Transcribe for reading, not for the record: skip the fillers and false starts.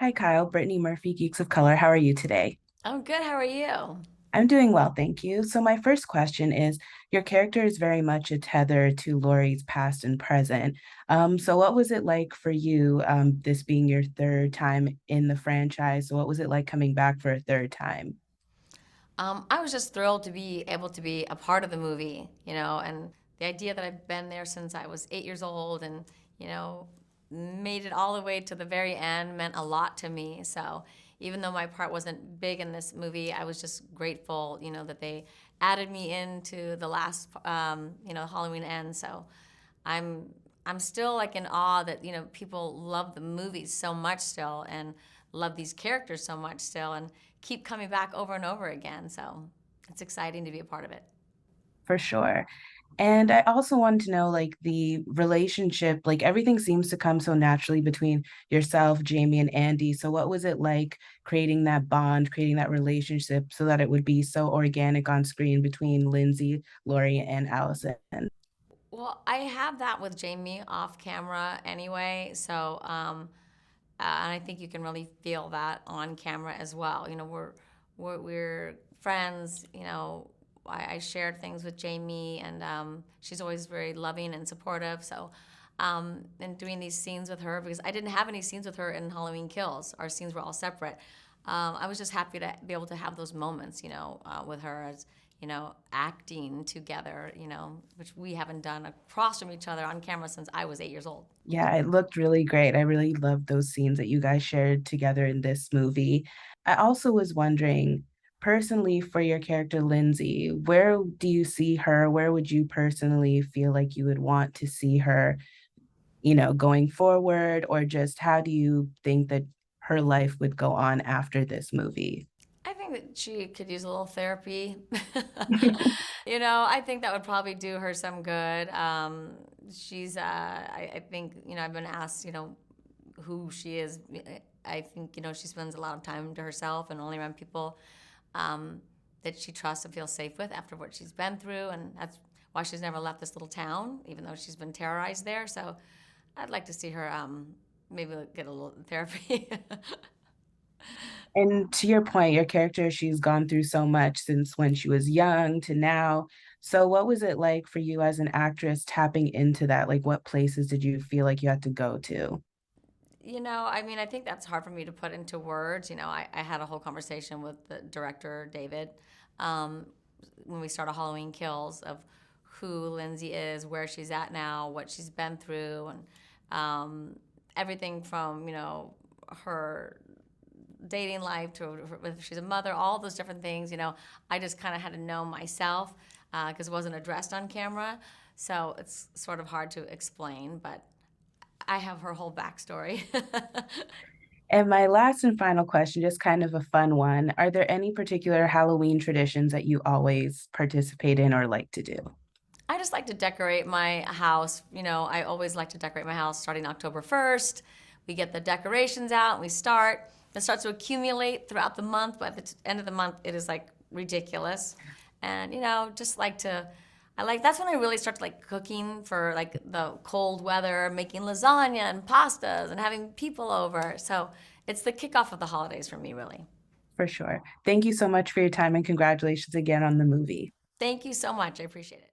Hi, Kyle. Brittany Murphy, Geeks of Color. How are you today? I'm good. How are you? I'm doing well, thank you. So, my first question is your character is very much a tether to Laurie's past and present. So, what was it like for you, this being your third time in the franchise? So, what was it like coming back for a third time? I was just thrilled to be able to be a part of the movie, and the idea that I've been there since I was 8 years old and, you know, made it all the way to the very end meant a lot to me. So even though my part wasn't big in this movie, I was just grateful, that they added me into the last, Halloween end. So I'm I'm still like in awe that people love the movies so much still and love these characters so much still and keep coming back over and over again. So it's exciting to be a part of it. For sure. And I also wanted to know, like, the relationship, like, everything seems to come so naturally between yourself, Jamie, and Andy. So, what was it like creating that bond, creating that relationship so that it would be so organic on screen between Lindsay, Laurie, and Allison? Well, I have that with Jamie off camera anyway, so and I think you can really feel that on camera as well. We're friends. I shared things with Jamie, and she's always very loving and supportive. So, and doing these scenes with her because I didn't have any scenes with her in Halloween Kills. Our scenes were all separate. I was just happy to be able to have those moments, with her as acting together, which we haven't done across from each other on camera since I was 8 years old. Yeah, it looked really great. I really loved those scenes that you guys shared together in this movie. I also was wondering, personally, for your character Lindsay, where do you see her? Where would you personally feel like you would want to see her, going forward, or just how do you think that her life would go on after this movie? I think that she could use a little therapy. I think that would probably do her some good. I think, I've been asked, who she is. I think, she spends a lot of time to herself and only around people that she trusts and feels safe with after what she's been through. And that's why she's never left this little town, even though she's been terrorized there. So I'd like to see her maybe get a little therapy. And to your point, your character, she's gone through so much since when she was young to now. So, what was it like for you as an actress tapping into that? Like, what places did you feel like you had to go to? I mean, I think that's hard for me to put into words. I had a whole conversation with the director, David, um, when we started Halloween Kills of who Lindsay is, where she's at now, what she's been through, and everything from, her dating life to if she's a mother, all those different things. I just kind of had to know myself because it wasn't addressed on camera. So it's sort of hard to explain, but I have her whole backstory. And my last and final question, just kind of a fun one. Are there any particular Halloween traditions that you always participate in or like to do? I just like to decorate my house. I always like to decorate my house starting October 1st. We get the decorations out and we start. It starts to accumulate throughout the month. By the end of the month, it is like ridiculous. And, just like to, that's when I really start to like cooking for like the cold weather, making lasagna and pastas and having people over. So it's the kickoff of the holidays for me, really. For sure. Thank you so much for your time and congratulations again on the movie. Thank you so much. I appreciate it.